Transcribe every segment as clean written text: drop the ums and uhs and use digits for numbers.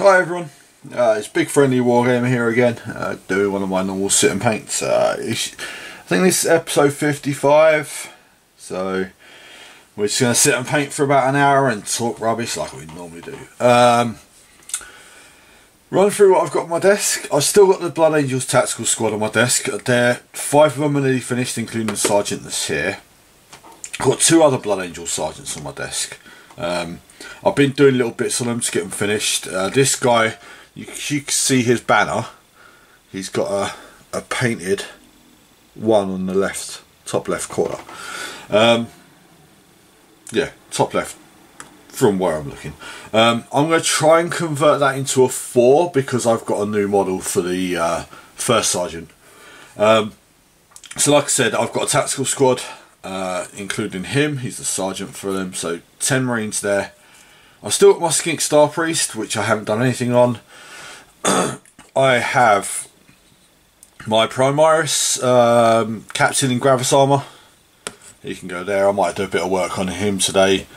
Hi everyone, it's BigFriendlyWarGamer here again, doing one of my normal sit and paints. I think this is episode 55, so we're just going to sit and paint for about an hour and talk rubbish like we normally do. Run through what I've got on my desk. I've still got the Blood Angels Tactical Squad on my desk. 5 of them are nearly finished, including the Sergeant that's here. I've got 2 other Blood Angel Sergeants on my desk. I've been doing little bits on them to get them finished. This guy, you can see his banner. He's got a painted one on the left, top left corner. Yeah, top left from where I'm looking. I'm going to try and convert that into a 4 because I've got a new model for the first sergeant. So like I said, I've got a tactical squad, including him. He's the sergeant for them, so 10 Marines there. I've still got my Skink Star Priest, which I haven't done anything on. I have my Primaris Captain in Gravis Armour. He can go there. I might do a bit of work on him today.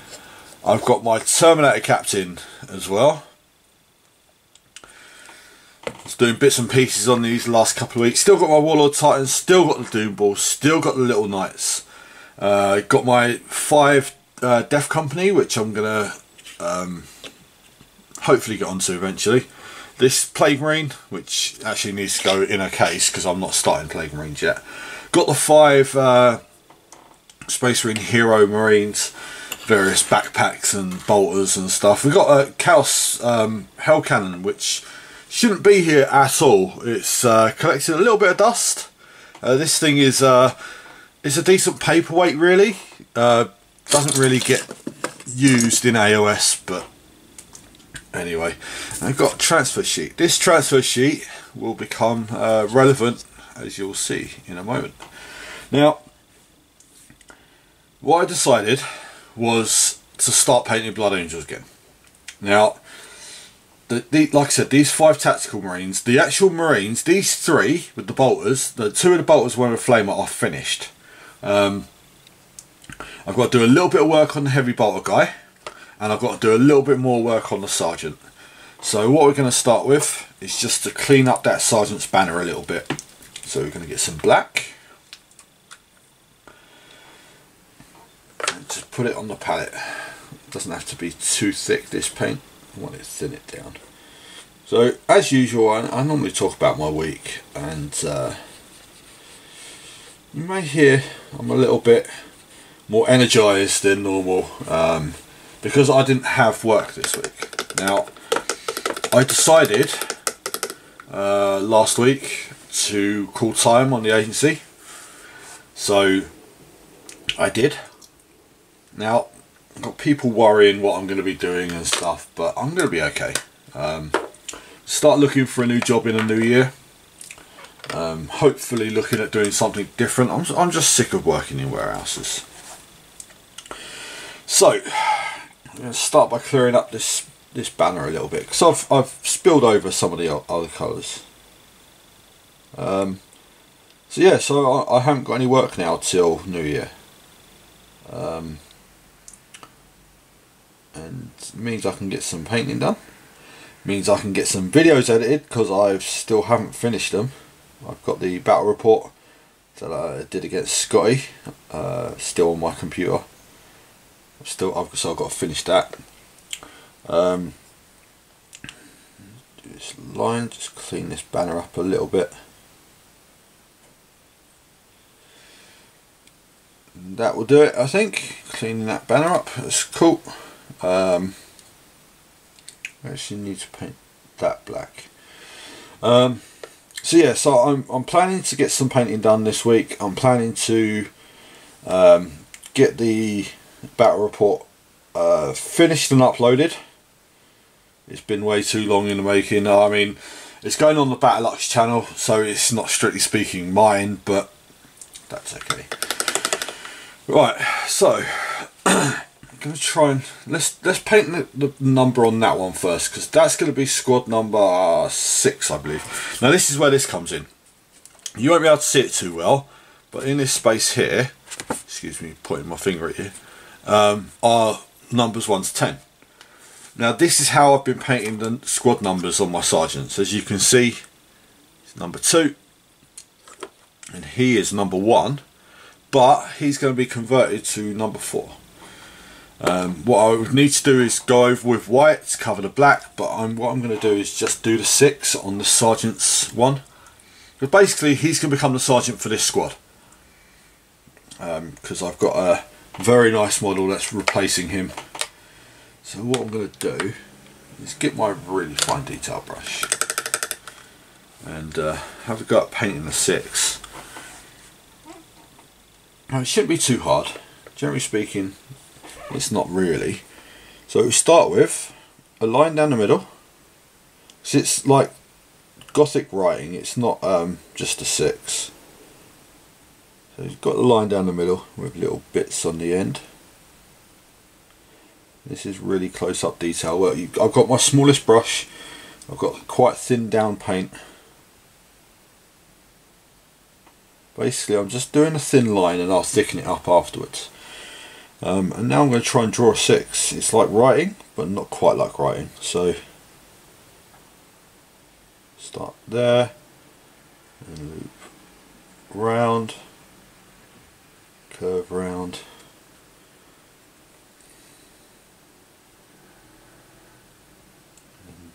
I've got my Terminator Captain as well. Just doing bits and pieces on these last couple of weeks. Still got my Warlord Titans, still got the Doom Balls, still got the Little Knights. Got my 5 Death Company, which I'm going to hopefully get onto eventually. This Plague Marine, which actually needs to go in a case because I'm not starting Plague Marines yet. Got the 5 Space Marine Hero Marines, various backpacks and bolters and stuff. We've got a Chaos Hell Cannon, which shouldn't be here at all. It's collected a little bit of dust. This thing is it's a decent paperweight, really. Doesn't really get used in AOS, but anyway. I've got a transfer sheet. This transfer sheet will become relevant, as you'll see in a moment. Now, what I decided was to start painting Blood Angels again. Now, like I said, these 5 tactical Marines, the actual Marines, these 3 with the bolters, the 2 of the bolters, one of the flamer are finished. I've got to do a little bit of work on the heavy bolter guy, and I've got to do a little bit more work on the sergeant. So what we're going to start with is just to clean up that sergeant's banner a little bit. So we're going to get some black and just put it on the palette. It doesn't have to be too thick, this paint. I want to thin it down. So as usual, I normally talk about my week, and you may hear I'm a little bit more energised than normal because I didn't have work this week. Now, I decided last week to call time on the agency, so I did. Now, I've got people worrying what I'm going to be doing and stuff, but I'm going to be okay. Start looking for a new job in the new year. Hopefully looking at doing something different. I'm just sick of working in warehouses. So I'm going to start by clearing up this banner a little bit, because I've spilled over some of the other colours. So yeah, so I haven't got any work now till New Year. And it means I can get some painting done. Means I can get some videos edited, because I still haven't finished them. I've got the battle report that I did against Scotty still on my computer. So I've got to finish that. Do this line, just clean this banner up a little bit. And that will do it, I think. Cleaning that banner up, that's cool. I actually need to paint that black. So yeah, so I'm planning to get some painting done this week. I'm planning to get the battle report finished and uploaded. It's been way too long in the making. I mean, it's going on the Battlelux channel, so it's not strictly speaking mine, but that's okay. Right, so I'm going to try and let's paint the number on that one first, because that's going to be squad number 6, I believe. Now this is where this comes in. You won't be able to see it too well, but in this space here, excuse me pointing my finger at you, are numbers 1 to 10. Now this is how I've been painting the squad numbers on my sergeants. As you can see, it's number 2 and he is number 1, but he's going to be converted to number 4. What I would need to do is go over with white to cover the black, but what I'm going to do is just do the 6 on the sergeant's one. But basically he's going to become the sergeant for this squad, because I've got a very nice model that's replacing him. So what I'm going to do is get my really fine detail brush and have a go at painting the 6. Now it shouldn't be too hard, generally speaking it's not really. So we start with a line down the middle. So it's like Gothic writing, it's not just a 6. So you've got the line down the middle with little bits on the end. This is really close up detail work. I've got my smallest brush, I've got quite thin down paint. Basically I'm just doing a thin line and I'll thicken it up afterwards. And now I'm going to try and draw a 6. It's like writing, but not quite like writing. So start there and loop round, curve round, and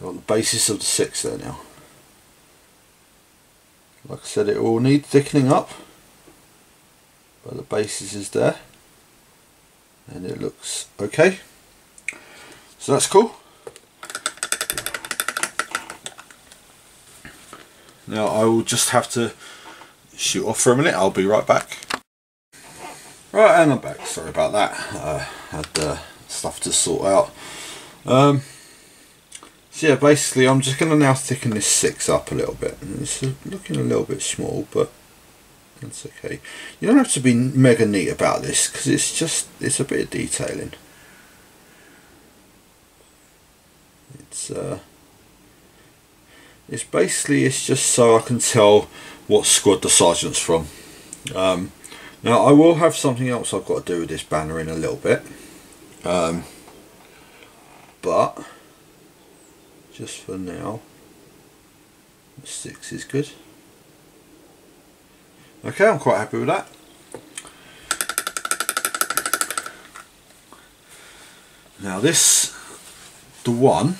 got the basis of the 6 there now. Like I said, it will need thickening up, but the basis is there and it looks okay. So that's cool. Now I will just have to shoot off for a minute. I'll be right back. Right, and I'm back. Sorry about that. Had stuff to sort out. So yeah, basically I'm just going to now thicken this 6 up a little bit. It's looking a little bit small, but that's okay. You don't have to be mega neat about this because it's a bit of detailing. It's basically just so I can tell what squad the sergeant's from. Now I will have something else I've got to do with this banner in a little bit, but just for now, the 6 is good. Okay, I'm quite happy with that. Now this, the 1,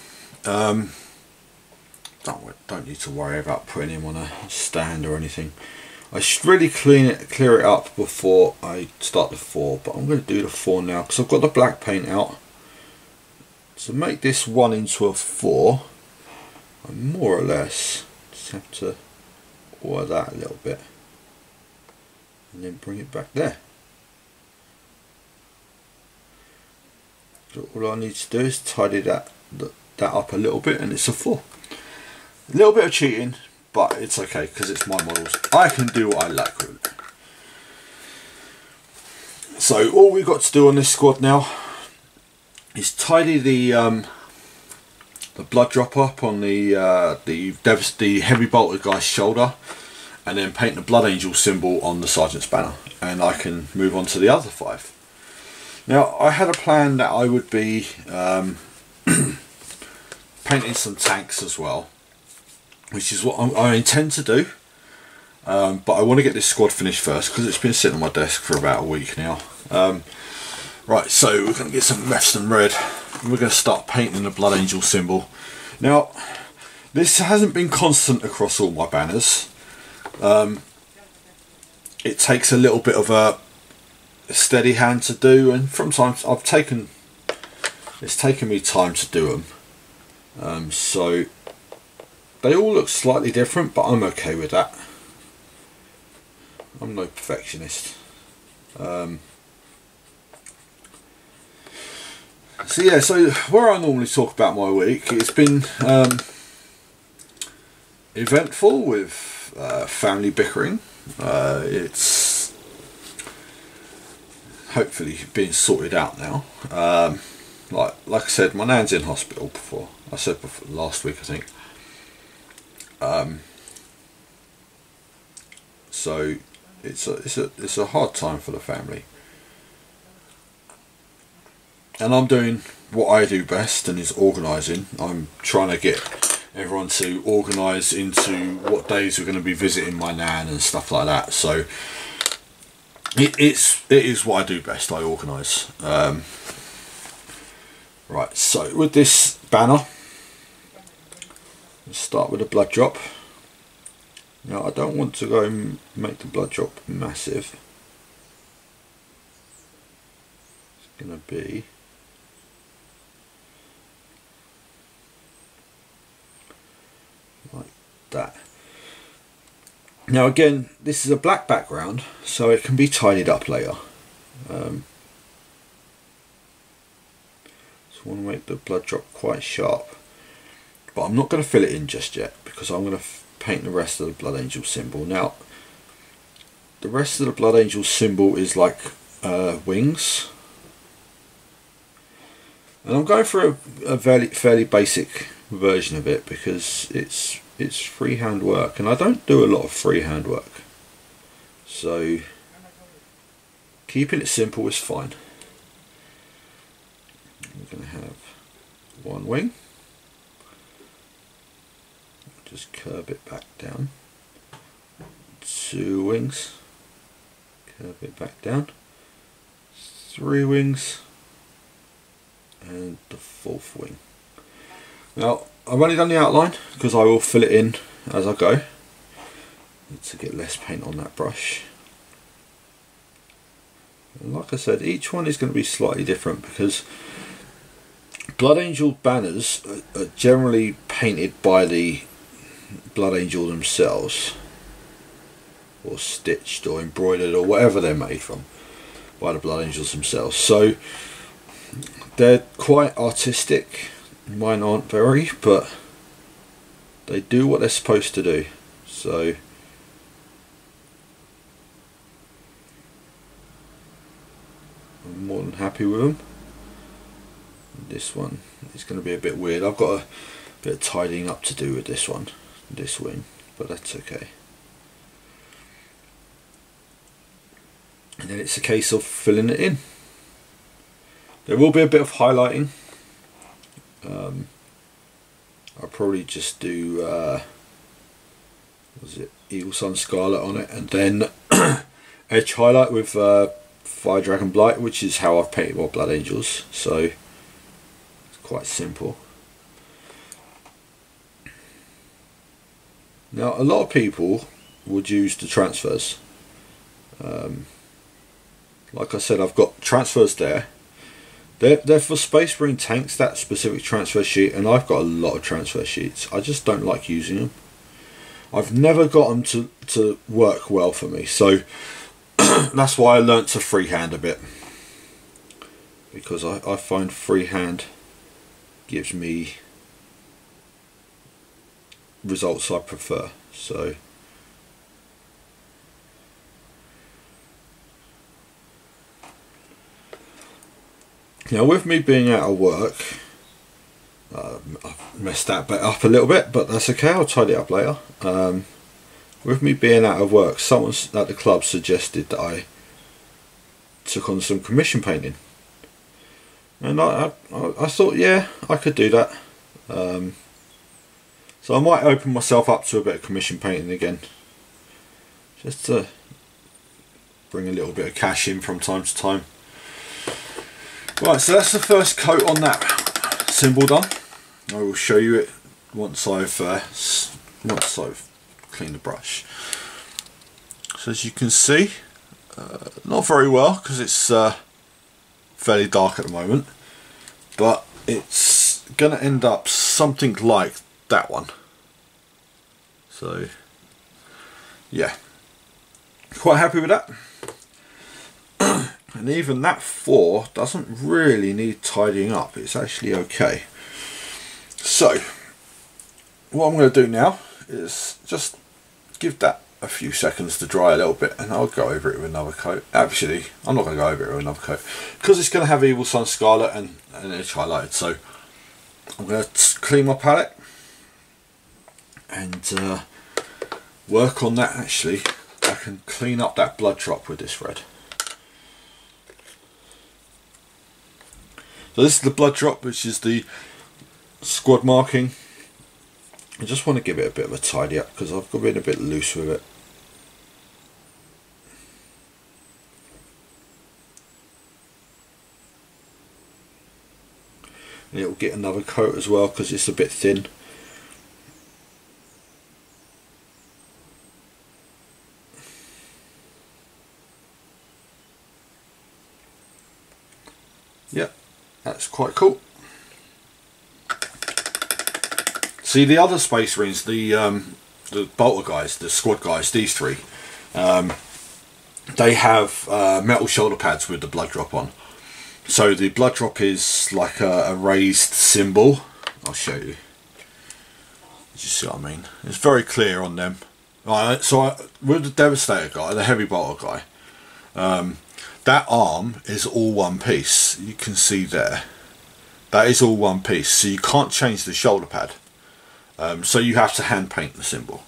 don't need to worry about putting him on a stand or anything. I should really clear it up before I start the 4, but I'm going to do the 4 now because I've got the black paint out. To make this 1 into a 4, I more or less just have to order that a little bit and then bring it back there. So all I need to do is tidy that up a little bit and it's a 4. A little bit of cheating, but it's okay because it's my models. I can do what I like with it. So all we've got to do on this squad now is tidy the blood drop up on the heavy bolted guy's shoulder, and then paint the blood angel symbol on the sergeant's banner, and I can move on to the other 5. Now I had a plan that I would be painting some tanks as well, which is what I intend to do, but I want to get this squad finished first because it's been sitting on my desk for about a week now. Right, so we're going to get some Mephiston red and we're going to start painting the blood angel symbol. Now this hasn't been constant across all my banners. It takes a little bit of a steady hand to do, and sometimes it's taken me time to do them. So they all look slightly different, but I'm okay with that. I'm no perfectionist. So yeah, so where I normally talk about my week, it's been eventful with family bickering. It's hopefully being sorted out now. Like I said, my nan's in hospital before. I said before, last week I think. So it's a hard time for the family. And I'm doing what I do best, and is organising. I'm trying to get everyone to organise into what days we're going to be visiting my nan and stuff like that. So it is what I do best. I organise. Right, so with this banner, let's start with a blood drop. Now I don't want to go and make the blood drop massive. It's going to be like that. Now again, this is a black background, so it can be tidied up later. Just want to make the blood drop quite sharp, but I'm not going to fill it in just yet, because I'm going to paint the rest of the Blood Angel symbol. Now the rest of the Blood Angel symbol is like wings, and I'm going for a fairly basic version of it, because it's freehand work, and I don't do a lot of freehand work, so keeping it simple is fine. We're going to have one wing, just curve it back down, two wings, curve it back down, three wings, and the fourth wing. Now I've only done the outline because I will fill it in as I go. Need to get less paint on that brush. And like I said, each one is going to be slightly different, because Blood Angel banners are generally painted by the Blood Angel themselves, or stitched or embroidered or whatever they're made from, by the Blood Angels themselves. So they're quite artistic. Mine aren't very, but they do what they're supposed to do. So I'm more than happy with them. This one is going to be a bit weird. I've got a bit of tidying up to do with this one, this wing, but that's okay. And then it's a case of filling it in. There will be a bit of highlighting. I'll probably just do was it Eagle Sun Scarlet on it, and then edge highlight with Fire Dragon Blight, which is how I've painted my Blood Angels. So it's quite simple. Now a lot of people would use the transfers. Like I said, I've got transfers there. They're for Space Marine tanks, that specific transfer sheet, and I've got a lot of transfer sheets. I just don't like using them. I've never got them to work well for me, so that's why I learnt to freehand a bit, because I find freehand gives me results I prefer. So now, with me being out of work, I've messed that bit up a little bit, but that's okay, I'll tidy it up later. With me being out of work, someone at the club suggested that I took on some commission painting, and I thought, yeah, I could do that. So I might open myself up to a bit of commission painting again, just to bring a little bit of cash in from time to time. Right, so that's the first coat on that symbol done. I will show you it once I've cleaned the brush. So as you can see, not very well, because it's fairly dark at the moment, but it's going to end up something like that one. So yeah, quite happy with that. And even that 4 doesn't really need tidying up, it's actually okay. So what I'm going to do now is just give that a few seconds to dry a little bit, and I'll go over it with another coat. Actually, I'm not going to go over it with another coat, because it's going to have Evil Sun Scarlet and edge highlighted. So I'm going to clean my palette and work on that actually back back and clean up that blood drop with this red. So this is the blood drop, which is the squad marking. I just want to give it a bit of a tidy up because I've been a bit loose with it. And it'll get another coat as well because it's a bit thin. Yep, that's quite cool. See, the other Space Marines, the bolter guys, the squad guys, these three, they have metal shoulder pads with the blood drop on. So the blood drop is like a raised symbol. I'll show you. You see what I mean? It's very clear on them. Right, so with the Devastator guy, the heavy bolter guy, that arm is all one piece. You can see there. That is all one piece. So you can't change the shoulder pad. So you have to hand paint the symbol.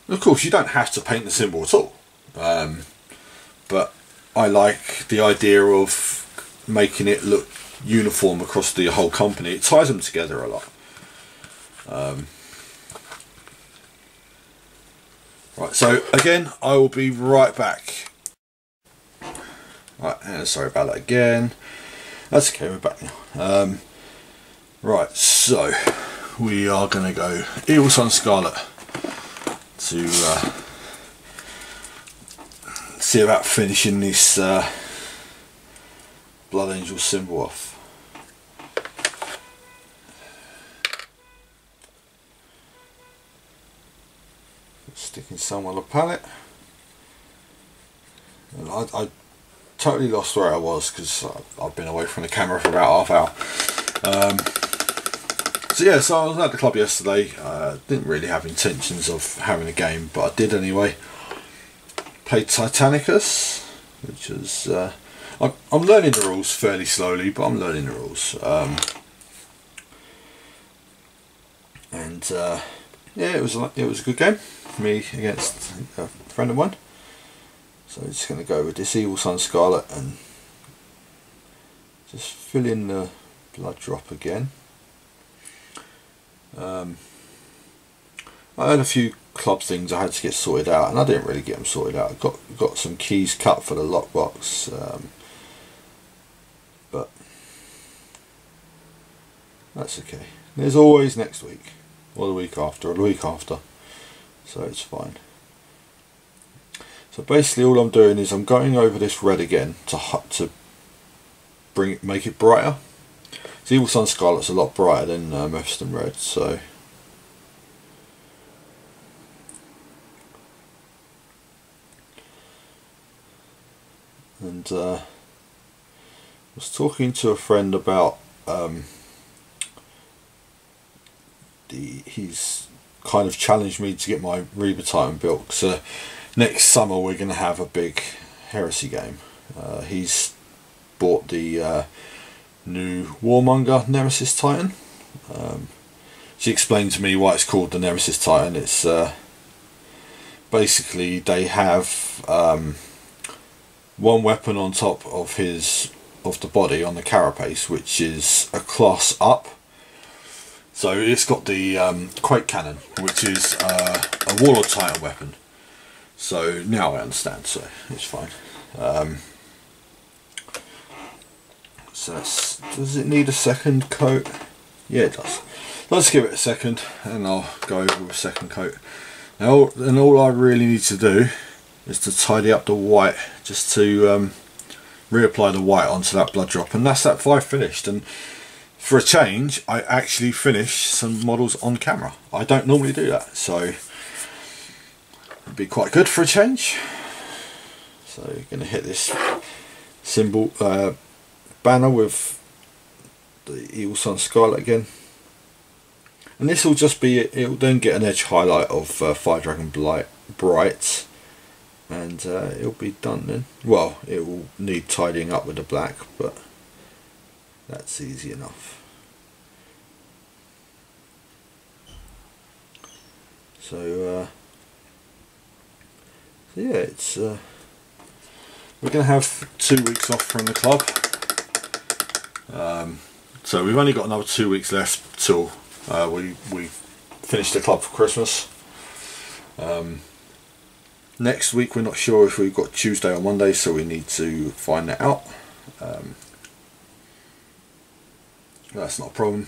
Of course, you don't have to paint the symbol at all. But I like the idea of making it look uniform across the whole company. It ties them together a lot. Right, so again, I will be right back. Right, sorry about that again. That's okay, we're back now. Right, so we are going to go Evil Sun Scarlet to see about finishing this Blood Angel symbol off. Sticking some on the palette. And I totally lost where I was because I've been away from the camera for about half hour. So yeah, so I was at the club yesterday. Didn't really have intentions of having a game, but I did anyway. Played Titanicus, which is I'm learning the rules fairly slowly, but I'm learning the rules. Yeah, it was a good game. Me against a friend of mine. So I'm just going to go with this Evil Sun Scarlet and just fill in the blood drop again. I had a few club things I had to get sorted out, and I didn't really get them sorted out. I got some keys cut for the lockbox, but that's okay. There's always next week, or the week after, or the week after, so it's fine. So basically all I'm doing is I'm going over this red again to make it brighter. The Evil Sun Scarlet's a lot brighter than Mephiston Red, so and I was talking to a friend about he's kind of challenged me to get my Reba Titan built. So next summer we're going to have a big Heresy game. He's bought the new Warmonger Nemesis Titan. She explained to me why it's called the Nemesis Titan. It's basically they have one weapon on top of the body on the carapace, which is a class up. So it's got the Quake Cannon, which is a Warlord Titan weapon. So now I understand, so it's fine. So does it need a second coat? Yeah, it does. Let's give it a second and I'll go over with a second coat. Now, and all I really need to do is to tidy up the white, just to reapply the white onto that blood drop, and that's that 5 finished. And for a change, I actually finish some models on camera. I don't normally do that, so it'd be quite good for a change. So you're going to hit this symbol banner with the Evil Sun Scarlet again, and this will just be it. Will then get an edge highlight of Fire Dragon Bright, and it'll be done then. Well, it will need tidying up with the black, but that's easy enough. So yeah, it's we're going to have 2 weeks off from the club. So we've only got another 2 weeks left till we finish the club for Christmas. Next week we're not sure if we've got Tuesday or Monday, so we need to find that out. That's not a problem.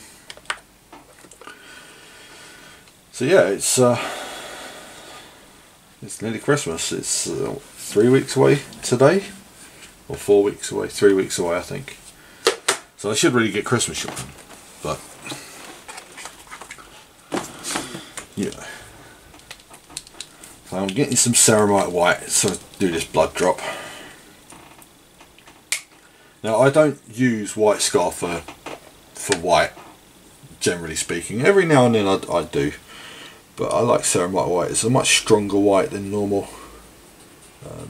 So yeah, it's nearly Christmas. It's 3 weeks away today, or 4 weeks away. 3 weeks away, I think. So I should really get Christmas shopping, but you know. So I'm getting some ceramite white, so I do this blood drop. Now I don't use white scar for white, generally speaking. Every now and then I do, but I like ceramite white. It's a much stronger white than normal.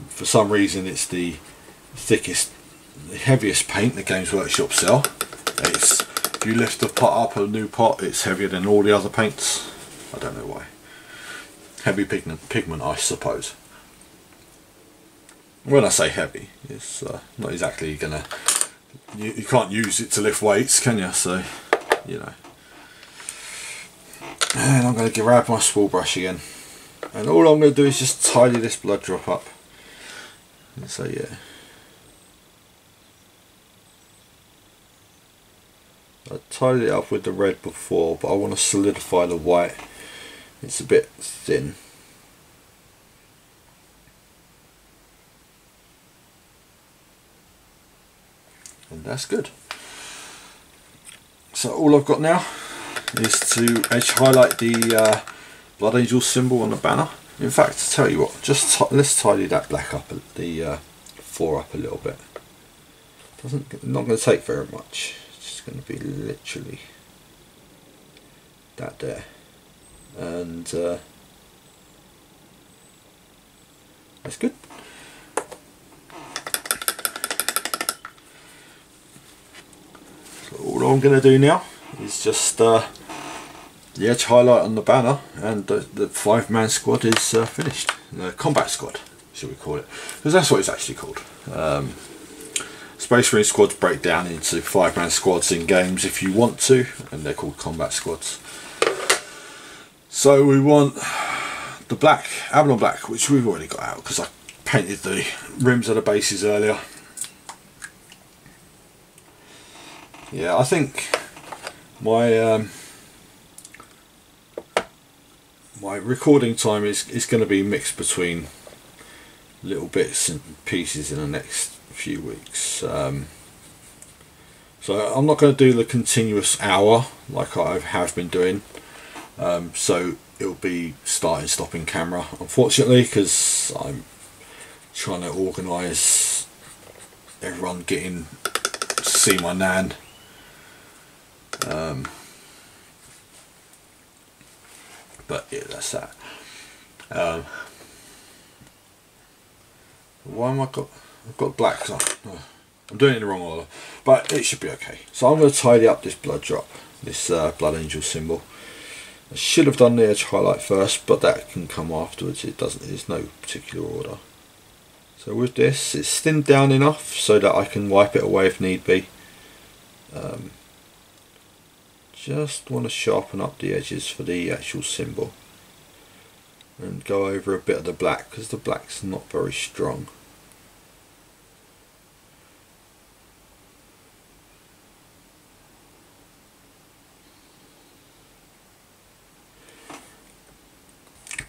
For some reason it's the thickest, the heaviest paint the Games Workshop sell. It's, if you lift the pot up, a new pot, it's heavier than all the other paints. I don't know why. Heavy pigment, I suppose. When I say heavy, it's not exactly gonna. You can't use it to lift weights, can you? So, you know. And I'm going to grab my spool brush again, and all I'm going to do is just tidy this blood drop up. And so yeah. I tidied it up with the red before, but I want to solidify the white. It's a bit thin. And that's good. So all I've got now is to edge highlight the Blood Angel symbol on the banner. In fact, to tell you what, just let's tidy that black up, the 4 up a little bit. Not going to take very much. It's going to be literally that there, and that's good. So all I'm going to do now is just the edge highlight on the banner, and the 5-man squad is finished. The combat squad, should we call it, because that's what it's actually called. Space Marine squads break down into 5-man squads in games if you want to, and they're called combat squads. So we want the black, Avalon black, which we've already got out because I painted the rims of the bases earlier. Yeah, I think my my recording time is going to be mixed between little bits and pieces in the next few weeks. So I'm not going to do the continuous hour like I have been doing. So it'll be starting, stopping camera, unfortunately, because I'm trying to organise everyone getting to see my nan. But yeah, that's that. Why am I've got black? I'm doing it in the wrong order, but it should be okay. So I'm going to tidy up this blood drop, this Blood Angel symbol. I should have done the edge highlight first, but that can come afterwards. It doesn't. There's no particular order. So with this, it's thinned down enough so that I can wipe it away if need be. Just want to sharpen up the edges for the actual symbol and go over a bit of the black because the black's not very strong.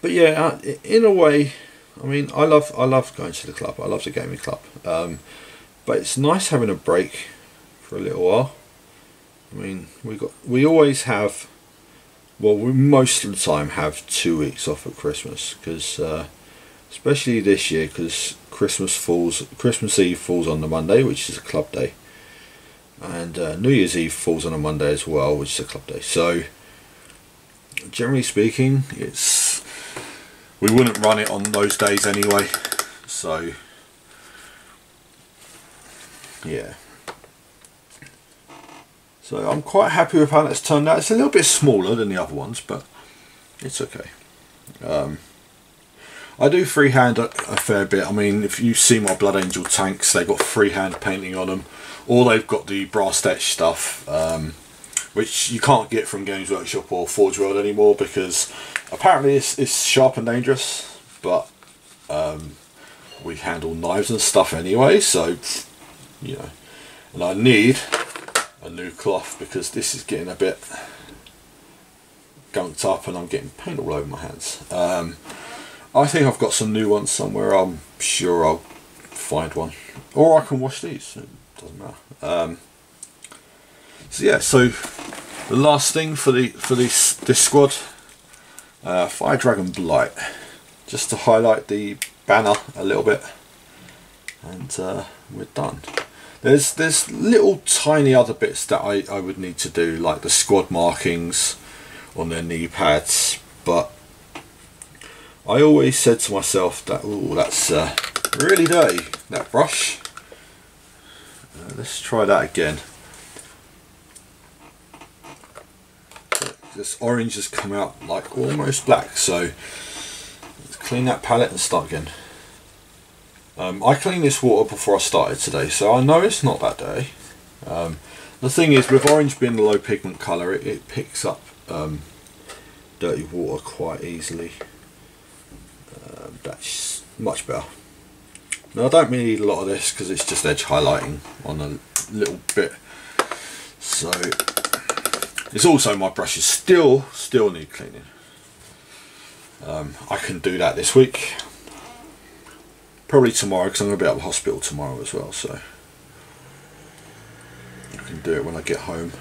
But yeah, in a way, I mean, I love going to the club. I love the gaming club, but it's nice having a break for a little while. I mean, we always have, well, we most of the time have 2 weeks off at Christmas, because especially this year, because Christmas Eve falls on the Monday, which is a club day, and New Year's Eve falls on a Monday as well, which is a club day. So generally speaking, we wouldn't run it on those days anyway. So yeah. So I'm quite happy with how that's turned out. It's a little bit smaller than the other ones, but it's okay. I I do freehand a fair bit. I mean, if you see my Blood Angel tanks, they've got freehand painting on them, or they've got the brass etch stuff, which you can't get from Games Workshop or Forge World anymore because apparently it's sharp and dangerous, but we handle knives and stuff anyway, so you know. And I need a new cloth because this is getting a bit gunked up and I'm getting paint all over my hands. I think I've got some new ones somewhere. I'm sure I'll find one, or I can wash these, it doesn't matter. So yeah, so the last thing for this squad, Fire Dragon Blight, just to highlight the banner a little bit, and we're done. There's little tiny other bits that I would need to do, like the squad markings on their knee pads, but I always said to myself that, oh, that's really dirty, that brush. Let's try that again. This orange has come out like almost black, so let's clean that palette and start again. I cleaned this water before I started today, so I know it's not that dirty. The thing is, with orange being the low pigment colour, it picks up dirty water quite easily. That's much better. Now I don't really need a lot of this because it's just edge highlighting on a little bit. So it's also, my brushes still need cleaning. I can do that this week. Probably tomorrow because I'm going to be at the hospital tomorrow as well, so I can do it when I get home.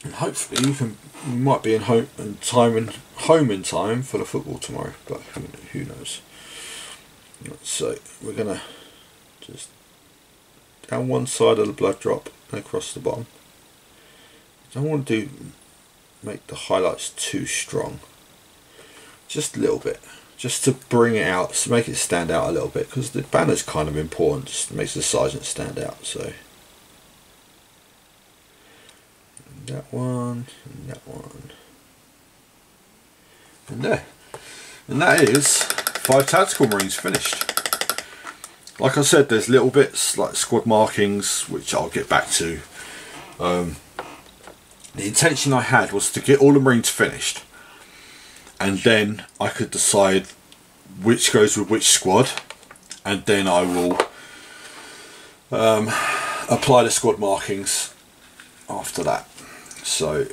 And hopefully you might be home in time for the football tomorrow, but who knows. So we're gonna just down one side of the blood drop and across the bottom. I don't want to make the highlights too strong, just a little bit, just to bring it out, to make it stand out a little bit, because the banner's kind of important, just makes the sergeant stand out. So that one, and that one, and there, and that is 5 Tactical Marines finished. Like I said, there's little bits like squad markings which I'll get back to. The intention I had was to get all the Marines finished, and then I could decide which goes with which squad, and then I will apply the squad markings after that. So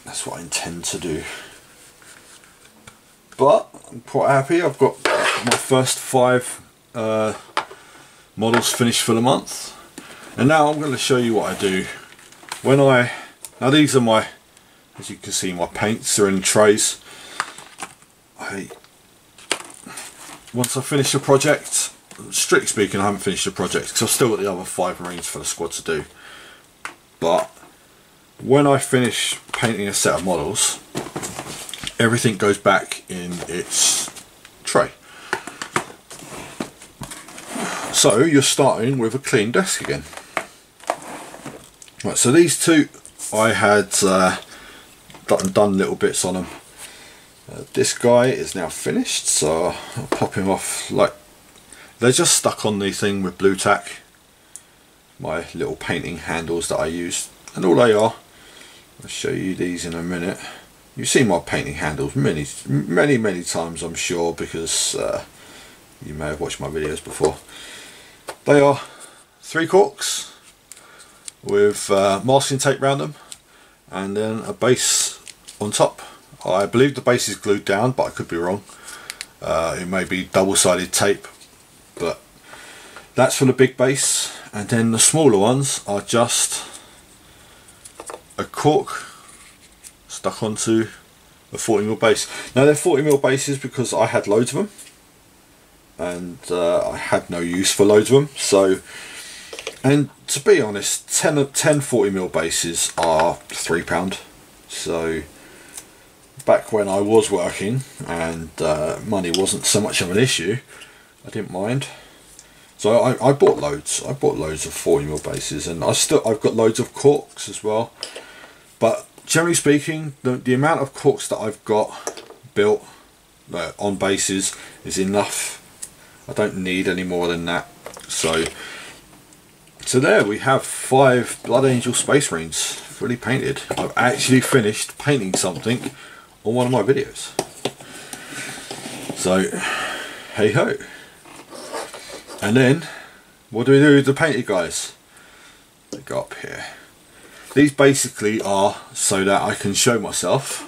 that's what I intend to do. But I'm quite happy. I've got my first 5 models finished for the month, and now I'm going to show you what I do when now these are my, as you can see, my paints are in trays. Once I finish a project, strictly speaking I haven't finished the project because I've still got the other 5 Marines for the squad to do, but when I finish painting a set of models, everything goes back in its tray. So you're starting with a clean desk again. Right, so these two I had done little bits on them. This guy is now finished, so I'll pop him off. Like, they're just stuck on the thing with blue tack, my little painting handles that I used, and all they are, I'll show you these in a minute. You've seen my painting handles many times, I'm sure, because you may have watched my videos before. They are 3 corks with masking tape around them, and then a base on top. I believe the base is glued down, but I could be wrong. It may be double-sided tape, but that's for the big base. And then the smaller ones are just a cork stuck onto a 40mm base. Now they're 40mm bases because I had loads of them, and I had no use for loads of them. So, and to be honest, 10 40mm bases are £3. So back when I was working and money wasn't so much of an issue, I didn't mind. So I bought loads. I bought loads of 40mm bases, and I've got loads of corks as well. But generally speaking, the amount of corks that I've got built on bases is enough. I don't need any more than that. So there we have 5 Blood Angel Space Marines fully painted. I've actually finished painting something on one of my videos. So hey ho. And then what do we do with the painted guys? They go up here. These basically are so that I can show myself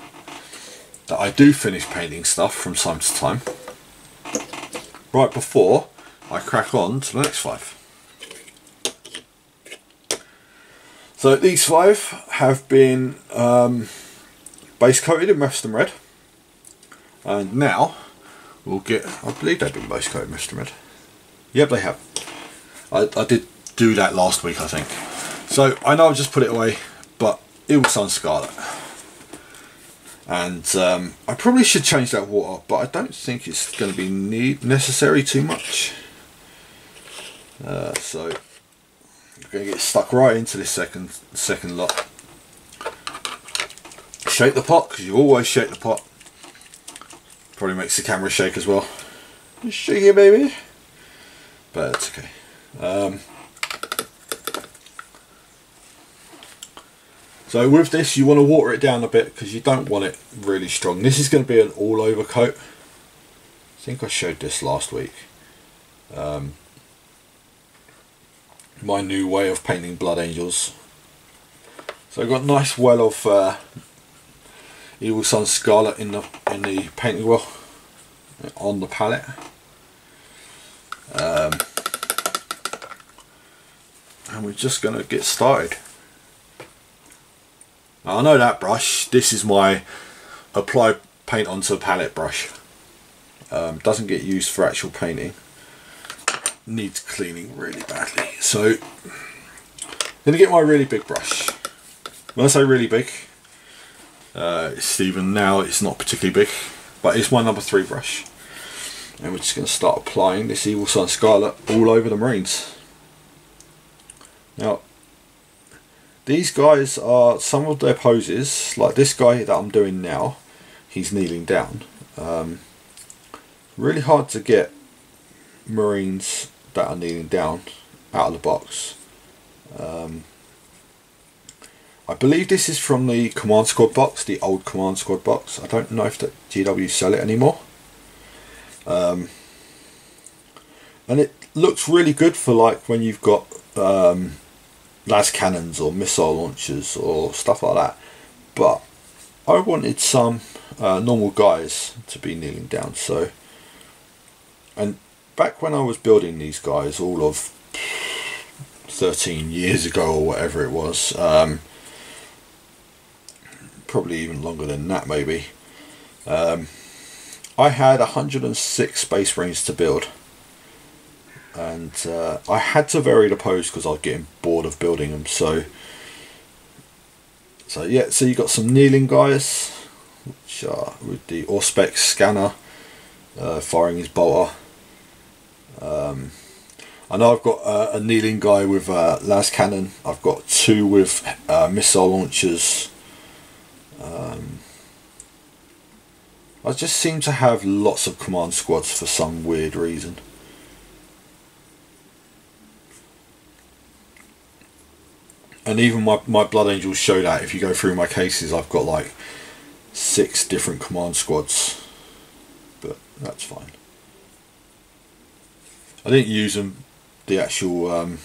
that I do finish painting stuff from time to time, right before I crack on to the next 5. So these 5 have been base coated in Mephiston Red, and now we'll get, I believe they've been base coated in Mephiston Red. Yep, they have. I did do that last week, I think. So I know I've just put it away, but it was on Scarlet. And I probably should change that water, but I don't think it's going to be necessary too much. So I'm going to get stuck right into this second lot. Shake the pot, because you always shake the pot. Probably makes the camera shake as well. Just shake it, baby. But it's okay. So with this, you want to water it down a bit because you don't want it really strong. This is going to be an all over coat. I think I showed this last week. My new way of painting Blood Angels. So I've got a nice well of Evil Sun Scarlet in the painting well on the palette. And we're just going to get started. Now, I know that brush, this is my apply paint onto a palette brush. Doesn't get used for actual painting. Needs cleaning really badly. So I'm going to get my really big brush. When I say really big, even now it's not particularly big, but it's my number 3 brush. And we're just going to start applying this Evil Sun Scarlet all over the Marines. Now, these guys are, some of their poses, like this guy that I'm doing now, he's kneeling down. Really hard to get Marines that are kneeling down out of the box. I believe this is from the Command Squad box, the old Command Squad box. I don't know if the GW sell it anymore. And it looks really good for like when you've got las cannons or missile launchers or stuff like that, but I wanted some normal guys to be kneeling down. So, and back when I was building these guys all of 13 years ago or whatever it was, probably even longer than that maybe, I had 106 Space Marines to build. And I had to vary the pose because I was getting bored of building them. So yeah, so you got some kneeling guys, which are with the Auspex scanner firing his bolter. I know I've got a kneeling guy with las cannon. I've got 2 with missile launchers. I just seem to have lots of command squads for some weird reason. And even my Blood Angels show that. If you go through my cases, I've got like 6 different command squads, but that's fine. I didn't use the actual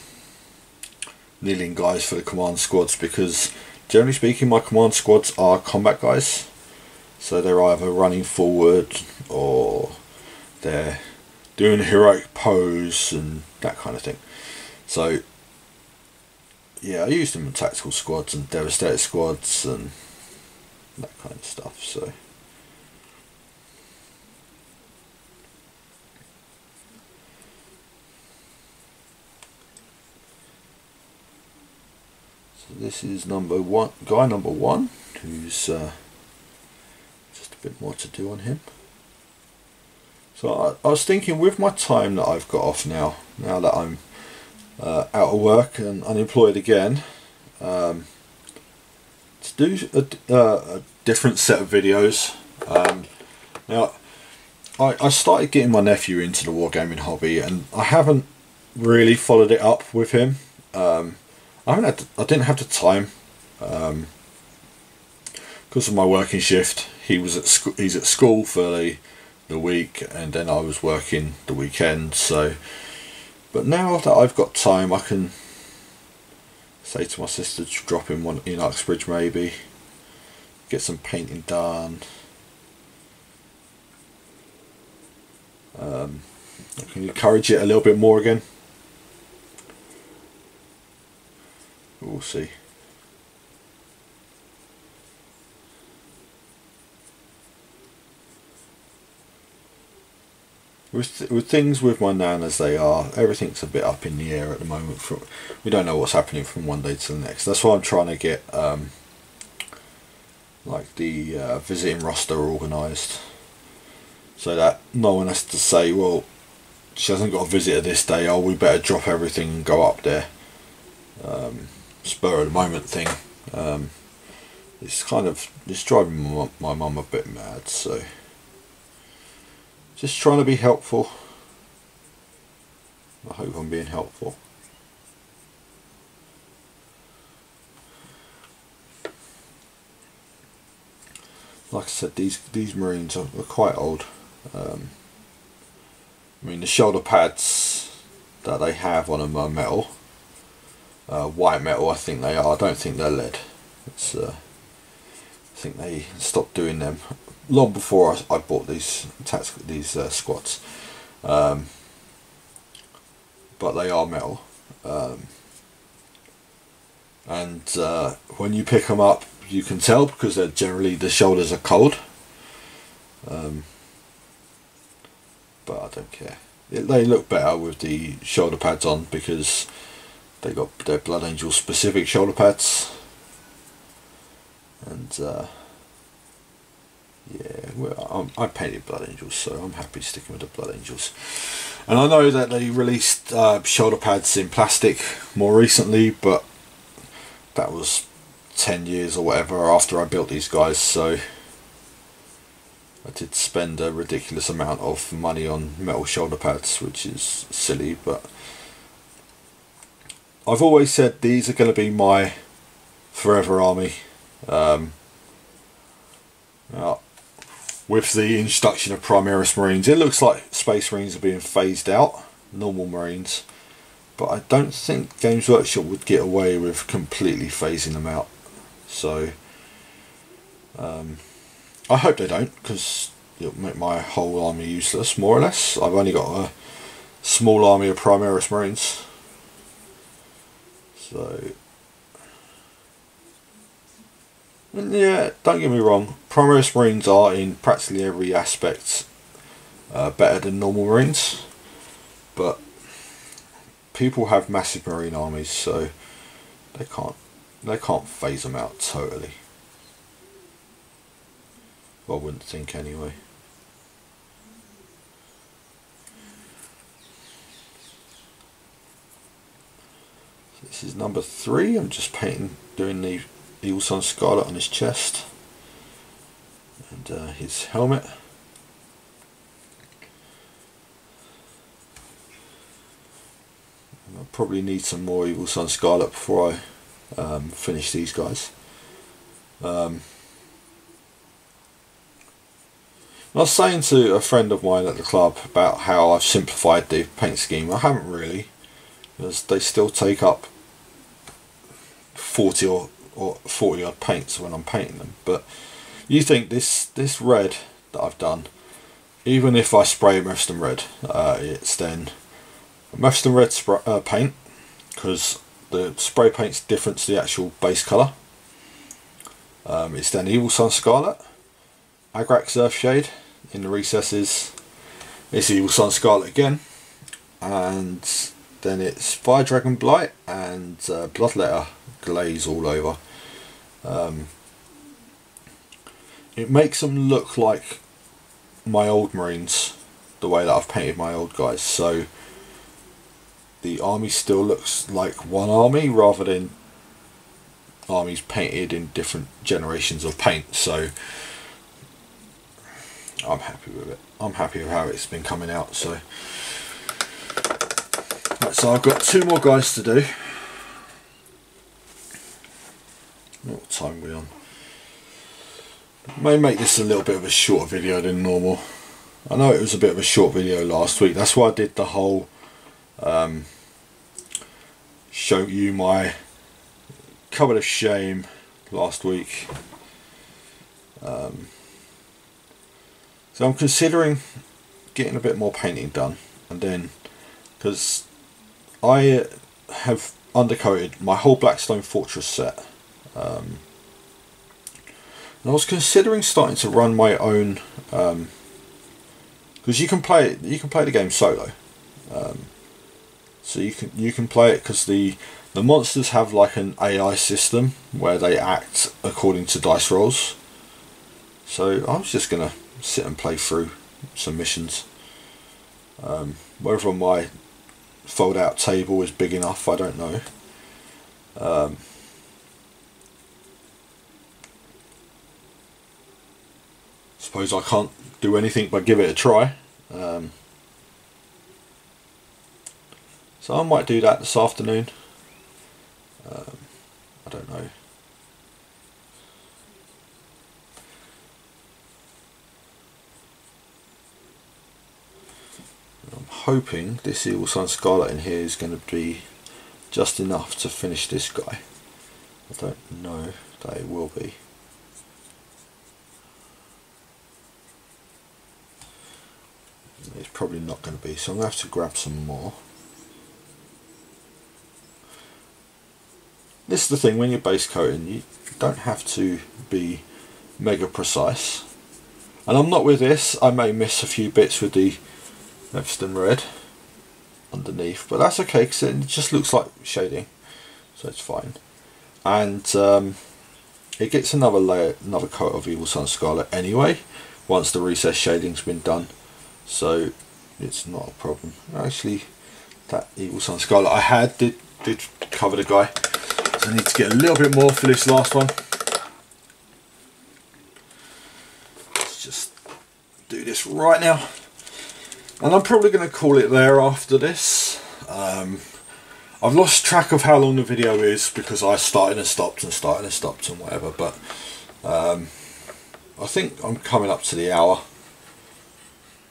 kneeling guys for the command squads because generally speaking my command squads are combat guys, so they're either running forward or they're doing a heroic pose and that kind of thing. So yeah, I used them in tactical squads and devastator squads and that kind of stuff. So this is guy number one, who's just a bit more to do on him. So I was thinking, with my time that I've got off now that I'm out of work and unemployed again, to do a different set of videos. Now I started getting my nephew into the wargaming hobby, and I haven't really followed it up with him. I didn't have the time because of my working shift. He's at school for the week, and then I was working the weekend. So, but now that I've got time, I can say to my sister to drop in one in Uxbridge, maybe get some painting done. I can encourage it a little bit more again. We'll see. With things with my nan as they are, everything's a bit up in the air at the moment. We don't know what's happening from one day to the next. That's why I'm trying to get like the visiting roster organised, so that no one has to say, well, she hasn't got a visitor this day, oh, we better drop everything and go up there. Spur of the moment thing. It's driving my mum a bit mad, so just trying to be helpful. I hope I'm being helpful. Like I said, these Marines are quite old. I mean, the shoulder pads that they have on them are metal, white metal. I think they are. I don't think they're lead. I think they stopped doing them long before I bought these squats, but they are metal, and when you pick them up, you can tell because they're generally, the shoulders are cold, but I don't care. They look better with the shoulder pads on because they got their Blood Angel specific shoulder pads, and yeah, well, I painted Blood Angels, so I'm happy sticking with the Blood Angels. And I know that they released shoulder pads in plastic more recently, but that was 10 years or whatever after I built these guys, so I did spend a ridiculous amount of money on metal shoulder pads, which is silly, but I've always said these are going to be my forever army. With the introduction of Primaris Marines, it looks like Space Marines are being phased out, normal Marines, but I don't think Games Workshop would get away with completely phasing them out. So I hope they don't, because it'll make my whole army useless, more or less. I've only got a small army of Primaris Marines, so yeah, don't get me wrong, Primaris Marines are in practically every aspect better than normal Marines, but people have massive Marine armies, so they can't phase them out totally. Well, I wouldn't think anyway. So this is number 3. I'm just doing the Eagle Sun Scarlet on his chest and his helmet. I'll probably need some more Eagle Sun Scarlet before I finish these guys. I was saying to a friend of mine at the club about how I've simplified the paint scheme. I haven't really, because they still take up 40 or 40 odd paints when I'm painting them. But you think this red that I've done, even if I spray Mephiston red, it's then Mephiston red paint, because the spray paint's different to the actual base colour. It's then Evil Sun Scarlet, Agrax Earthshade in the recesses, it's Evil Sun Scarlet again, and then it's Fire Dragon Blight and Bloodletter glaze all over. It makes them look like my old Marines, the way that I've painted my old guys, so the army still looks like one army rather than armies painted in different generations of paint. So I'm happy with it. I'm happy with how it's been coming out. So, right, so I've got 2 more guys to do. What time are we on? May make this a little bit of a shorter video than normal. I know it was a bit of a short video last week. That's why I did the whole show you my cover of shame last week. So I'm considering getting a bit more painting done, and then because I have undercoated my whole Blackstone Fortress set, and I was considering starting to run my own, because you can play the game solo, so you can play it because the monsters have like an AI system where they act according to dice rolls. So I was just gonna sit and play through some missions. Whether my fold out table is big enough, I don't know. Suppose I can't do anything but give it a try. So I might do that this afternoon. I don't know. I'm hoping this Evil Sun Scarlet in here is going to be just enough to finish this guy. I don't know that it will be. It's probably not going to be, so I'm going to have to grab some more. This is the thing, when you're base coating, you don't have to be mega precise. And I'm not with this, I may miss a few bits with the Epsom red underneath, but that's okay because it just looks like shading, so it's fine. And it gets another layer, another coat of Evil Sun Scarlet anyway, once the recessed shading's been done, so it's not a problem. Actually, that Evil Sun Scarlet I had did cover the guy. I need to get a little bit more for this last one. Let's just do this right now. And I'm probably going to call it there after this. I've lost track of how long the video is because I started and stopped and whatever. But I think I'm coming up to the hour.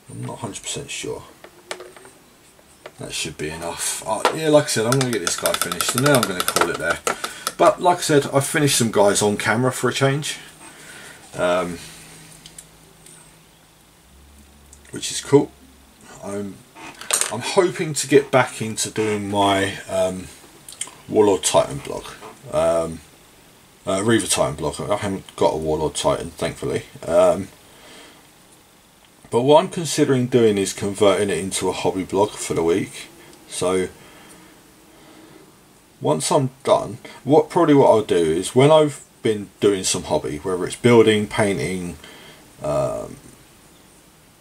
I'm not 100% sure. That should be enough. Yeah, like I said, I'm going to get this guy finished and then I'm going to call it there. But like I said, I've finished some guys on camera for a change, which is cool. I'm hoping to get back into doing my Warlord Titan blog, Reaver Titan blog. I haven't got a Warlord Titan, thankfully. But what I'm considering doing is converting it into a hobby blog for the week. So once I'm done, what I'll do is when I've been doing some hobby, whether it's building, painting,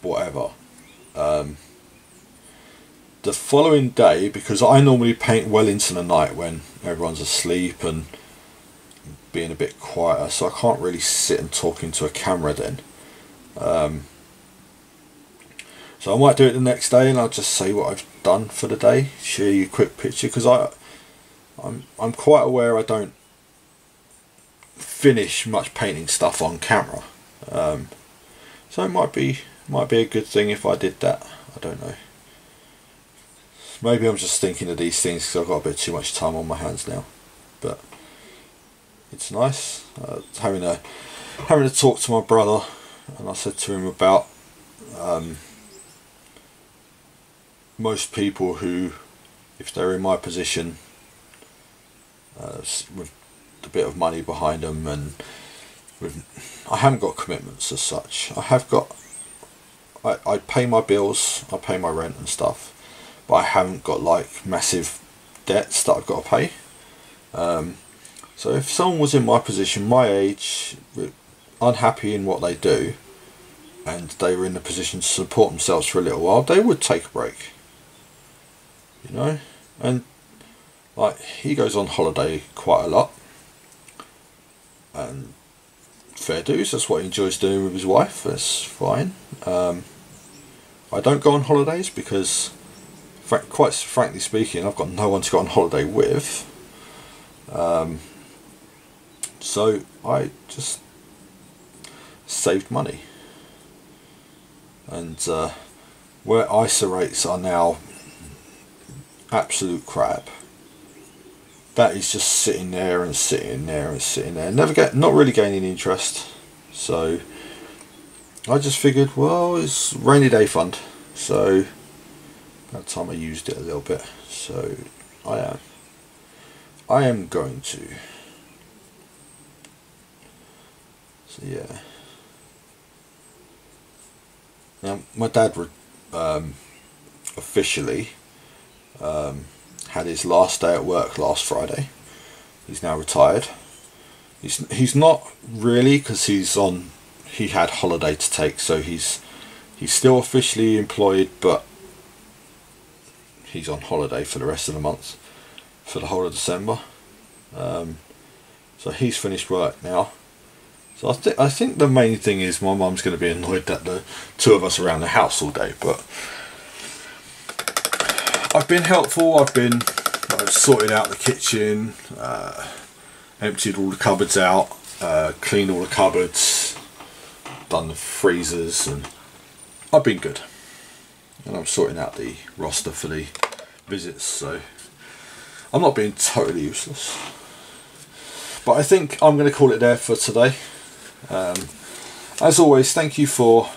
whatever, the following day, because I normally paint well into the night when everyone's asleep and being a bit quieter, so I can't really sit and talk into a camera then. So I might do it the next day and I'll just say what I've done for the day, show you a quick picture, because I'm quite aware I don't finish much painting stuff on camera, so it might be a good thing if I did that. I don't know. Maybe I'm just thinking of these things because I've got a bit too much time on my hands now. But it's nice having a talk to my brother, and I said to him about most people who, if they're in my position, with a bit of money behind them, and I haven't got commitments as such. I pay my bills, I pay my rent and stuff, but I haven't got like massive debts that I've got to pay. So if someone was in my position, my age, unhappy in what they do, and they were in a position to support themselves for a little while, they would take a break, you know. And like, he goes on holiday quite a lot, and fair dues. That's what he enjoys doing with his wife. That's fine. I don't go on holidays because, quite frankly speaking, I've got no one to go on holiday with. So I just saved money. And where ISA rates are now absolute crap, that is just sitting there and sitting there and sitting there, not really gaining interest. So I just figured, well, it's rainy day fund, so that time I used it a little bit. So I am going to. So yeah. Now my dad officially had his last day at work last Friday. He's now retired. He's not really, because he had holiday to take, so he's still officially employed, but he's on holiday for the rest of the month, for the whole of December. So he's finished work now. So I think the main thing is my mum's going to be annoyed that the two of us are around the house all day, but I've been helpful. I've sorted out the kitchen, emptied all the cupboards out, cleaned all the cupboards, done the freezers, and I've been good. And I'm sorting out the roster for the visits, so I'm not being totally useless. But I think I'm going to call it there for today. As always, thank you for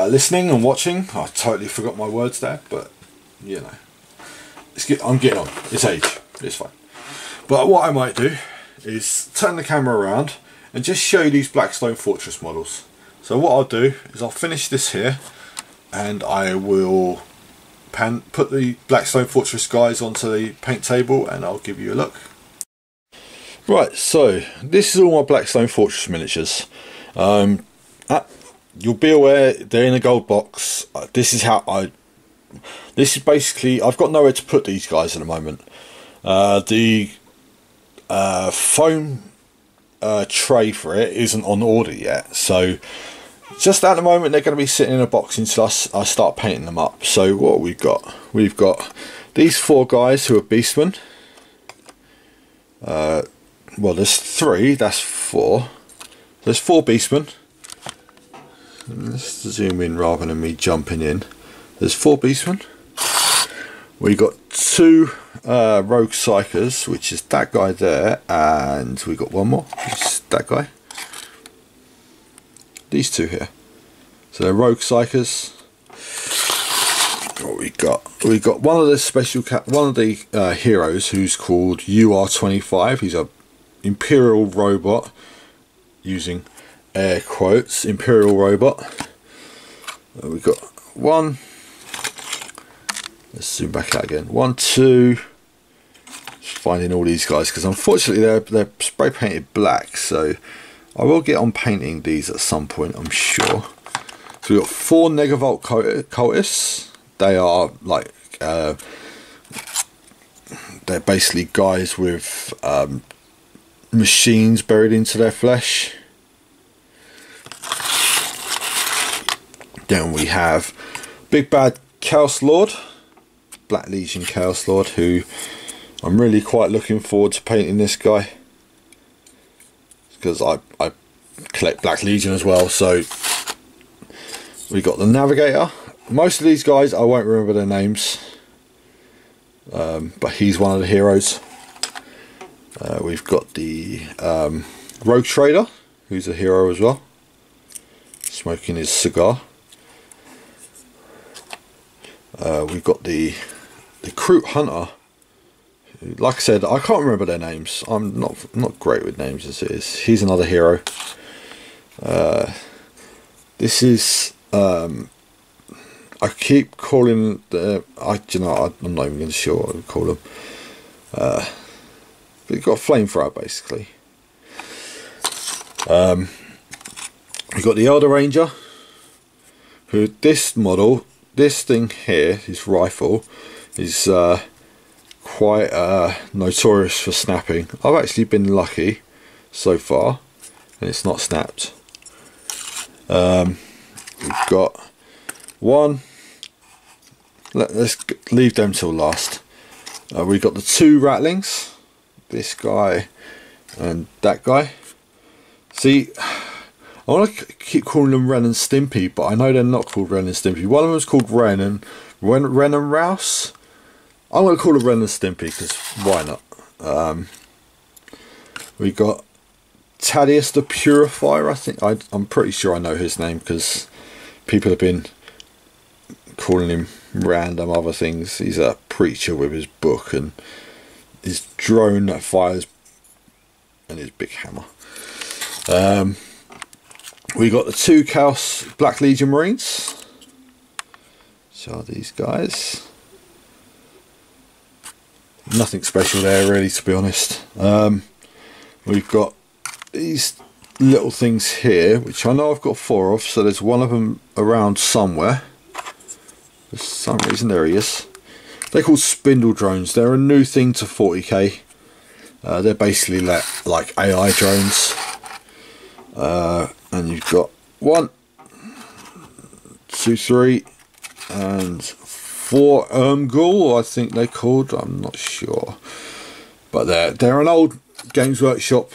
listening and watching. I totally forgot my words there, but you know, I'm getting on. It's age. It's fine. But what I might do is turn the camera around and just show you these Blackstone Fortress models. So what I'll do is I'll finish this here, and I will put the Blackstone Fortress guys onto the paint table, and I'll give you a look. Right, so this is all my Blackstone Fortress miniatures. You'll be aware they're in a gold box. This is basically, I've got nowhere to put these guys at the moment. The foam tray for it isn't on order yet, so just at the moment they're going to be sitting in a box until I start painting them up. So what we've got these four guys who are beastmen. Well, there's three, that's four. There's four beastmen. Let's zoom in rather than me jumping in. There's four beastmen. We got two rogue psychers, which is that guy there, and we got one more, which is that guy. These two here. So they're rogue psychers. What we got one of the heroes who's called UR25. He's a Imperial robot, using air quotes, Imperial robot. We've got one. Let's zoom back out again. 1, 2. Just finding all these guys, because unfortunately they're spray painted black, so I will get on painting these at some point, I'm sure. So we've got 4 Negavolt cultists. They are like they're basically guys with machines buried into their flesh. Then we have Big Bad Chaos Lord, Black Legion Chaos Lord, who I'm really quite looking forward to painting this guy, because I collect Black Legion as well. So we got the Navigator. Most of these guys I won't remember their names, but he's one of the heroes. We've got the Rogue Trader, who's a hero as well, smoking his cigar. We've got the Recruit Hunter. Like I said, I can't remember their names. I'm not great with names as it is. He's another hero. This is I keep calling the I'm not even sure what I would call them. But you've got a flamethrower basically. We've got the Elder Ranger, who this thing here, his rifle, is quite notorious for snapping. I've actually been lucky so far, and it's not snapped. We've got one. Let's leave them till last. We've got the two rattlings, this guy and that guy. See, I want to keep calling them Ren and Stimpy, but I know they're not called Ren and Stimpy. One of them is called Ren and Rouse. I'm going to call it Ren and Stimpy because why not? We got Thaddeus the Purifier. I'm pretty sure I know his name because people have been calling him random other things. He's a preacher with his book and his drone that fires and his big hammer. We got the two Chaos Black Legion Marines. So are these guys. Nothing special there really, to be honest. We've got these little things here, which I know I've got 4 of, so there's one of them around somewhere. For some reason, there he is. They're called spindle drones. They're a new thing to 40k. They're basically like AI drones. And you've got 1, 2, 3, and 4 Ghoul, I think they're called. I'm not sure, but they're an old Games Workshop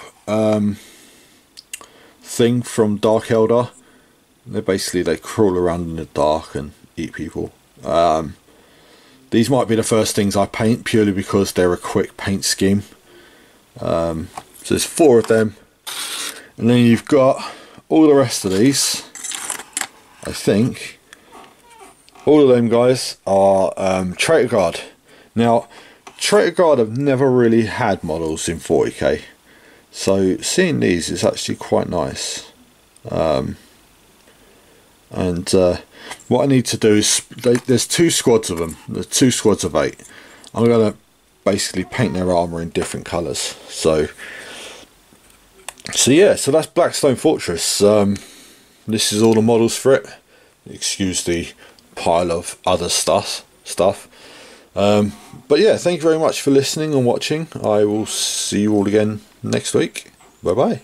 thing from Dark Elder. They crawl around in the dark and eat people. These might be the first things I paint purely because they're a quick paint scheme. So there's 4 of them, and then you've got all the rest of these. I think all of them guys are Traitor Guard. Now, Traitor Guard have never really had models in 40k, so seeing these is actually quite nice. What I need to do is, there's 2 squads of them. There's 2 squads of 8. I'm going to basically paint their armour in different colours. So yeah, so that's Blackstone Fortress. This is all the models for it. Excuse the pile of other stuff. But yeah, thank you very much for listening and watching. I will see you all again next week. Bye bye.